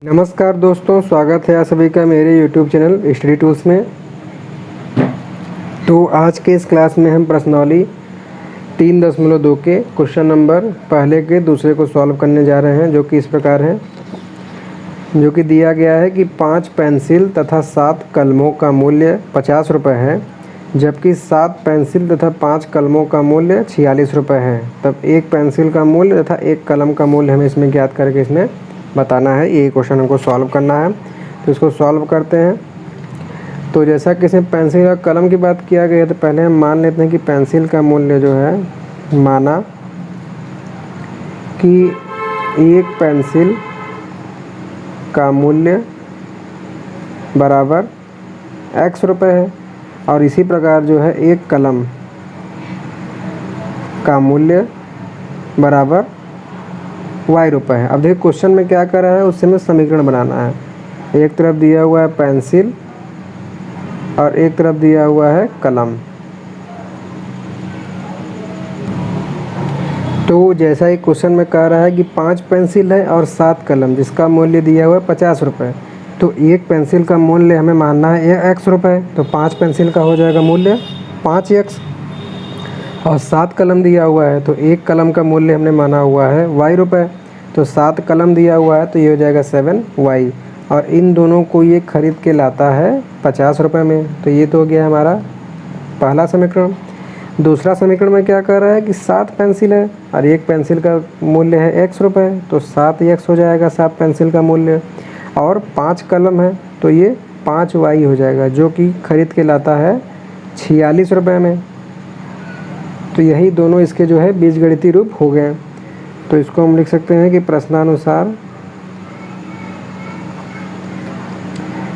नमस्कार दोस्तों, स्वागत है आप सभी का मेरे YouTube चैनल स्टडी टूल्स में। तो आज के इस क्लास में हम प्रश्नावली 3.2 के क्वेश्चन नंबर पहले के दूसरे को सॉल्व करने जा रहे हैं, जो कि इस प्रकार है। जो कि दिया गया है कि 5 पेंसिल तथा 7 कलमों का मूल्य 50 रुपये है, जबकि 7 पेंसिल तथा 5 कलमों का मूल्य 46 रुपये है। तब एक पेंसिल का मूल्य तथा एक कलम का मूल्य हमें इसमें ज्ञात करके इसमें बताना है। ये क्वेश्चन हमको सॉल्व करना है, तो इसको सॉल्व करते हैं। तो जैसा कि इसमें पेंसिल और कलम की बात किया गया है, तो पहले हम मान लेते हैं कि पेंसिल का मूल्य जो है, माना कि एक पेंसिल का मूल्य बराबर x रुपये है, और इसी प्रकार जो है एक कलम का मूल्य बराबर y रुपये है। अब देखिए क्वेश्चन में क्या कर रहा है, उससे हमें समीकरण बनाना है। एक तरफ दिया हुआ है पेंसिल और एक तरफ दिया हुआ है कलम। तो जैसा ही क्वेश्चन में कह रहा है कि 5 पेंसिल है और 7 कलम, जिसका मूल्य दिया हुआ है 50 रुपये। तो एक पेंसिल का मूल्य हमें मानना है x रुपये, तो 5 पेंसिल का हो जाएगा मूल्य 5x। और 7 कलम दिया हुआ है, तो एक कलम का मूल्य हमने माना हुआ है y रुपये। तो 7 कलम दिया हुआ है, तो ये हो जाएगा 7y। और इन दोनों को ये खरीद के लाता है 50 रुपये में। तो ये तो हो गया हमारा पहला समीकरण। दूसरा समीकरण में क्या कर रहा है कि 7 पेंसिल है और एक पेंसिल का मूल्य है x रुपये, तो 7x हो जाएगा 7 पेंसिल का मूल्य। और 5 कलम है, तो ये 5y हो जाएगा, जो कि खरीद के लाता है 46 रुपये में। तो यही दोनों इसके जो है बीजगणितीय रूप हो गए। तो इसको हम लिख सकते हैं कि प्रश्नानुसार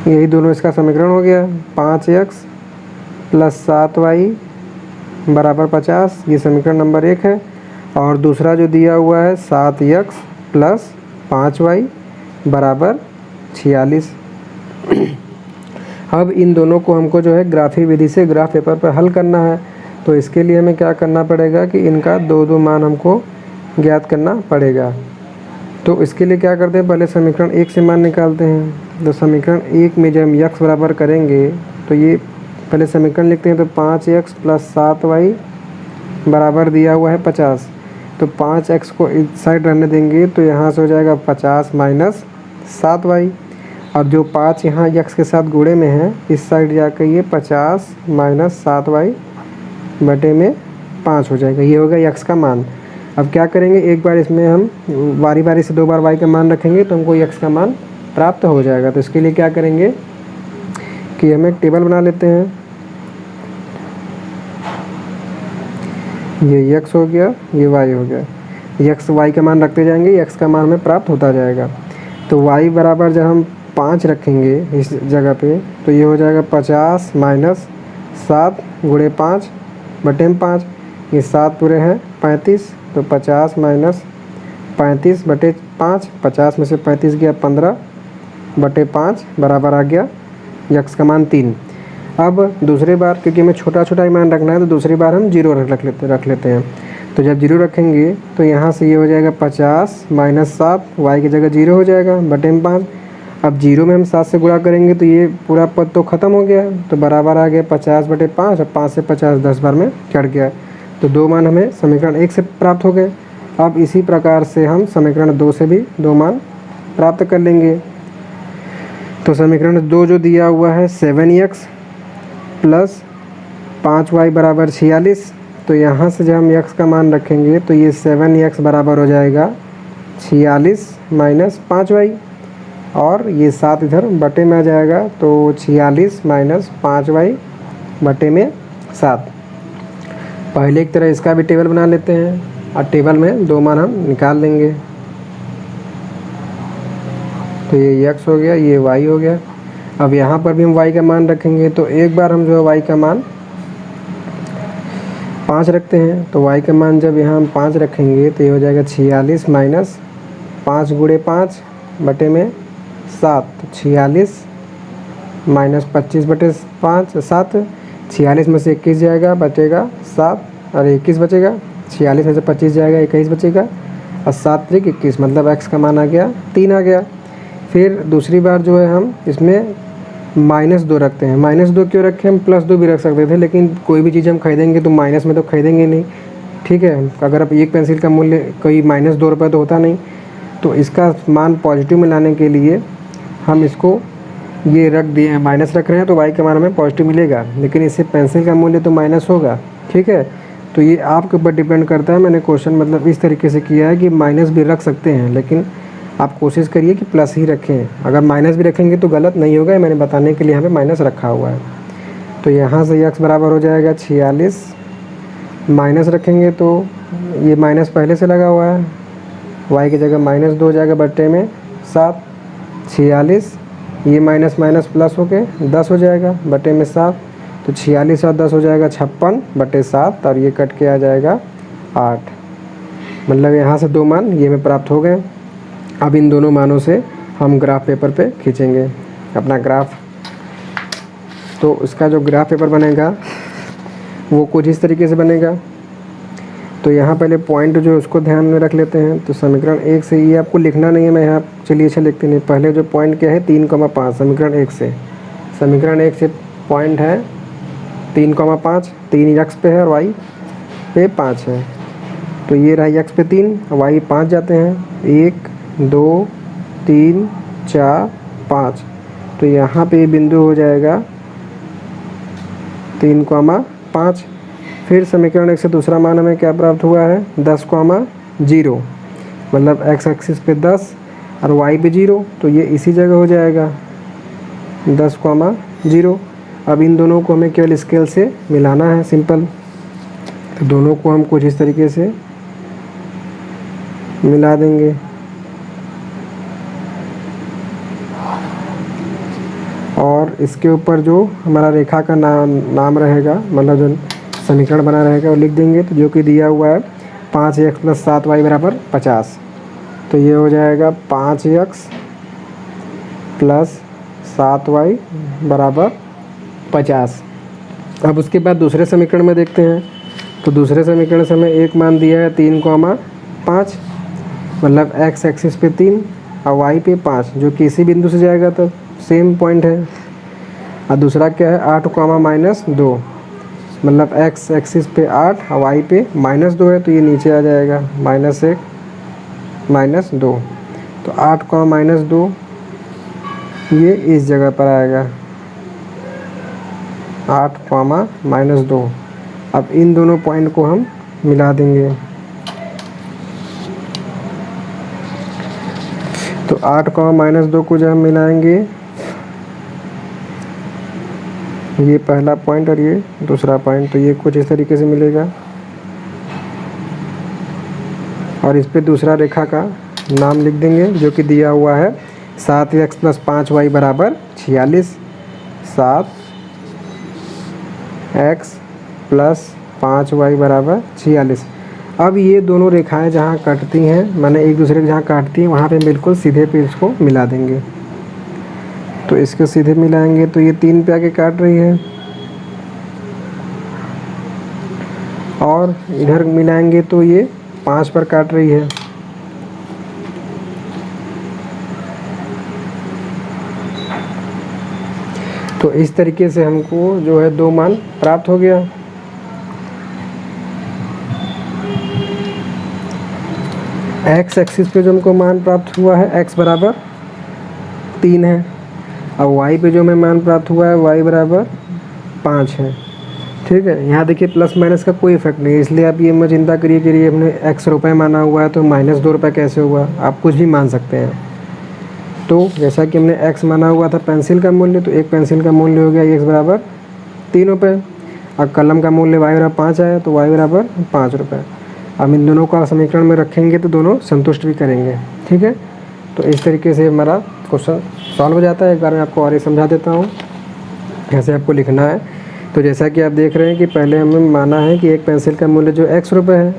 यही दोनों इसका समीकरण हो गया। 5x + 7y बराबर 50, ये समीकरण नंबर 1 है। और दूसरा जो दिया हुआ है 7x + 5y बराबर 46। अब इन दोनों को हमको जो है ग्राफी विधि से ग्राफ पेपर पर हल करना है। तो इसके लिए हमें क्या करना पड़ेगा कि इनका 2-2 मान हमको ज्ञात करना पड़ेगा। तो इसके लिए क्या करते हैं, पहले समीकरण 1 से मान निकालते हैं। तो समीकरण 1 में जब हम x बराबर करेंगे, तो ये पहले समीकरण लिखते हैं। तो 5x + 7y बराबर दिया हुआ है 50। तो 5x को इस साइड रहने देंगे, तो यहाँ से हो जाएगा 50 - 7y। और जो 5 यहाँ x के साथ गुणे में है, इस साइड जाकर ये 50 - 7y बटे में 5 हो जाएगा। ये होगा x का मान। अब क्या करेंगे, एक बार इसमें हम बारी बारी से 2 बार y का मान रखेंगे, तो हमको x का मान प्राप्त हो जाएगा। तो इसके लिए क्या करेंगे कि हम एक टेबल बना लेते हैं। ये x हो गया, ये y हो गया। x y का मान रखते जाएंगे, x का मान हमें प्राप्त होता जाएगा। तो y बराबर जब हम 5 रखेंगे इस जगह पे, तो ये हो जाएगा 50 - 7 गुणे 5 बटे में 5। ये 7 पूरे हैं 35, तो 50 - 35 बटे 5। 50 में से 35 गया 15 बटे 5 बराबर आ गया x का मान 3। अब दूसरी बार, क्योंकि हमें छोटा छोटा ही मान रखना है, तो दूसरी बार हम 0 रख लेते हैं। तो जब 0 रखेंगे, तो यहाँ से ये हो जाएगा 50 - 7, y की जगह 0 हो जाएगा बटे में 5। अब 0 में हम 7 से गुणा करेंगे, तो ये पूरा पद तो ख़त्म हो गया, तो बराबर आ गया 50 बटे 5। और 5 से 50 10 बार में चढ़ गया। तो 2 मान हमें समीकरण 1 से प्राप्त हो गए। अब इसी प्रकार से हम समीकरण 2 से भी 2 मान प्राप्त कर लेंगे। तो समीकरण 2 जो दिया हुआ है 7x + 5y बराबर 46। तो यहाँ से जब हम x का मान रखेंगे, तो ये 7x बराबर हो जाएगा 46 - 5y। और ये 7 इधर बटे में आ जाएगा, तो 46 - 5y बटे में 7। पहले की तरह इसका भी टेबल बना लेते हैं, और टेबल में 2 मान हम निकाल लेंगे। तो ये x हो गया, ये y हो गया। अब यहाँ पर भी हम y का मान रखेंगे, तो एक बार हम जो है y का मान 5 रखते हैं। तो y का मान जब यहाँ हम 5 रखेंगे, तो ये हो जाएगा 46 - 5 गुणे 5 बटे में 7। 46 - 25 बटे 5 7। 46 में से 21 जाएगा, बचेगा 7, और 21 बचेगा। 46 में से 25 जाएगा, 21 बचेगा। और 7 × 21 मतलब x का मान आ गया 3 आ गया। फिर दूसरी बार जो है हम इसमें -2 रखते हैं। -2 क्यों रखें, हम +2 भी रख सकते थे, लेकिन कोई भी चीज़ हम खरीदेंगे तो माइनस में तो खरीदेंगे नहीं, ठीक है। अगर आप एक पेंसिल का मूल्य कोई -2 रुपये तो होता नहीं, तो इसका मान पॉजिटिव में लाने के लिए हम इसको ये रख दिए, माइनस रख रहे हैं तो y का मान हमें पॉजिटिव मिलेगा, लेकिन इससे पेंसिल का मूल्य तो माइनस होगा, ठीक है। तो ये आपके ऊपर डिपेंड करता है। मैंने क्वेश्चन मतलब इस तरीके से किया है कि माइनस भी रख सकते हैं, लेकिन आप कोशिश करिए कि प्लस ही रखें। अगर माइनस भी रखेंगे तो गलत नहीं होगा, मैंने बताने के लिए यहाँ पे माइनस रखा हुआ है। तो यहाँ से x बराबर हो जाएगा 46, माइनस रखेंगे तो ये माइनस पहले से लगा हुआ है, y की जगह -2 हो जाएगा बट्टे में 7, 46, ये माइनस माइनस प्लस हो के 10 हो जाएगा बटे में 7, तो 46 और 10 हो जाएगा 56 बटे 7, और ये कट के आ जाएगा 8। मतलब यहाँ से 2 मान ये में प्राप्त हो गए। अब इन दोनों मानों से हम ग्राफ पेपर पे खींचेंगे अपना ग्राफ। तो इसका जो ग्राफ पेपर बनेगा वो कुछ इस तरीके से बनेगा। तो यहाँ पहले पॉइंट जो उसको ध्यान में रख लेते हैं। तो समीकरण 1 से ये आपको लिखना नहीं है, मैं यहाँ चलिए इसे लिखते नहीं। पहले जो पॉइंट क्या है 3,5 समीकरण 1 से। समीकरण 1 से पॉइंट है 3,5, 3 x पे है और y पे 5 है। तो ये रहा x पे 3, y 5 जाते हैं, 1 2 3 4 5। तो यहाँ पे बिंदु हो जाएगा 3,5। फिर समीकरण 1 से दूसरा मान हमें क्या प्राप्त हुआ है 10,0, मतलब x एक्सिस पे 10 और y पे 0, तो ये इसी जगह हो जाएगा 10,0। अब इन दोनों को हमें केवल स्केल से मिलाना है, सिंपल। तो दोनों को हम कुछ इस तरीके से मिला देंगे। और इसके ऊपर जो हमारा रेखा का नाम रहेगा, मतलब जो समीकरण बना रहेगा वो लिख देंगे। तो जो कि दिया हुआ है 5x + 7y = 50। तो ये हो जाएगा 5x + 7y = 50। अब उसके बाद दूसरे समीकरण में देखते हैं। तो दूसरे समीकरण से हमें एक मान दिया है 3,5, मतलब x एक्सिस पे 3 और y पे 5, जो कि इसी बिंदु से जाएगा, तो सेम पॉइंट है। और दूसरा क्या है 8,-2, मतलब x एक्सिस पे 8 और y पे -2 है, तो ये नीचे आ जाएगा -1 -2। तो 8,-2 ये इस जगह पर आएगा 8,-2। अब इन दोनों पॉइंट को हम मिला देंगे। तो 8,-2 को जब हम मिलाएंगे, ये पहला पॉइंट और ये दूसरा पॉइंट, तो ये कुछ इस तरीके से मिलेगा। और इस पे दूसरा रेखा का नाम लिख देंगे, जो कि दिया हुआ है 7x + 5y = 46। 7x + 5y = 46। अब ये दोनों रेखाएं जहाँ कटती हैं, माने एक दूसरे के जहाँ काटती हैं, वहाँ पे बिल्कुल सीधे पे इसको मिला देंगे। तो इसको सीधे मिलाएंगे तो ये 3 पे आके काट रही है, और इधर मिलाएंगे तो ये 5 पर काट रही है। तो इस तरीके से हमको जो है 2 मान प्राप्त हो गया। x एक्सिस पे जो हमको मान प्राप्त हुआ है x = 3 है, और y पे जो हमें मान प्राप्त हुआ है y = 5 है, ठीक है। यहाँ देखिए प्लस माइनस का कोई इफेक्ट नहीं है, इसलिए आप ये मत चिंता करिए कि ये हमने x रुपये माना हुआ है तो -2 रुपये कैसे हुआ। आप कुछ भी मान सकते हैं। तो जैसा कि हमने x माना हुआ था पेंसिल का मूल्य, तो एक पेंसिल का मूल्य हो गया x = 3 रुपये, और कलम का मूल्य y = 5 आया, तो y = 5 रुपये। अब इन दोनों का समीकरण में रखेंगे तो दोनों संतुष्ट भी करेंगे, ठीक है। तो इस तरीके से हमारा क्वेश्चन सॉल्व हो जाता है। एक बार मैं आपको और ये समझा देता हूँ, कैसे आपको लिखना है। तो जैसा कि आप देख रहे हैं कि पहले हमें माना है कि एक पेंसिल का मूल्य जो x रुपये है,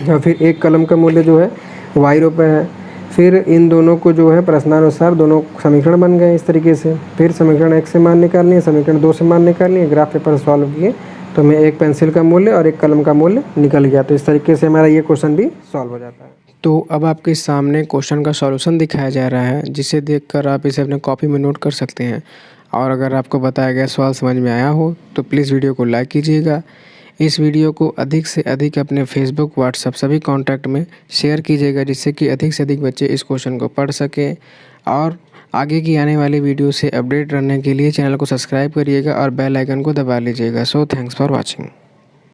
और फिर एक कलम का मूल्य जो है y रुपये है। फिर इन दोनों को जो है प्रश्नानुसार दोनों समीकरण बन गए इस तरीके से। फिर समीकरण 1 से मान निकालनी है, समीकरण 2 से मान निकालनी है। ग्राफ पेपर सॉल्व किए तो हमें एक पेंसिल का मूल्य और एक कलम का मूल्य निकल गया। तो इस तरीके से हमारा ये क्वेश्चन भी सॉल्व हो जाता है। तो अब आपके सामने क्वेश्चन का सॉल्यूशन दिखाया जा रहा है, जिसे देखकर आप इसे अपने कॉपी में नोट कर सकते हैं। और अगर आपको बताया गया सवाल समझ में आया हो तो प्लीज़ वीडियो को लाइक कीजिएगा। इस वीडियो को अधिक से अधिक अपने फेसबुक, व्हाट्सएप सभी कॉन्टैक्ट में शेयर कीजिएगा, जिससे कि अधिक से अधिक बच्चे इस क्वेश्चन को पढ़ सकें। और आगे की आने वाली वीडियो से अपडेट रहने के लिए चैनल को सब्सक्राइब करिएगा और बेल आइकन को दबा लीजिएगा। So thanks for watching.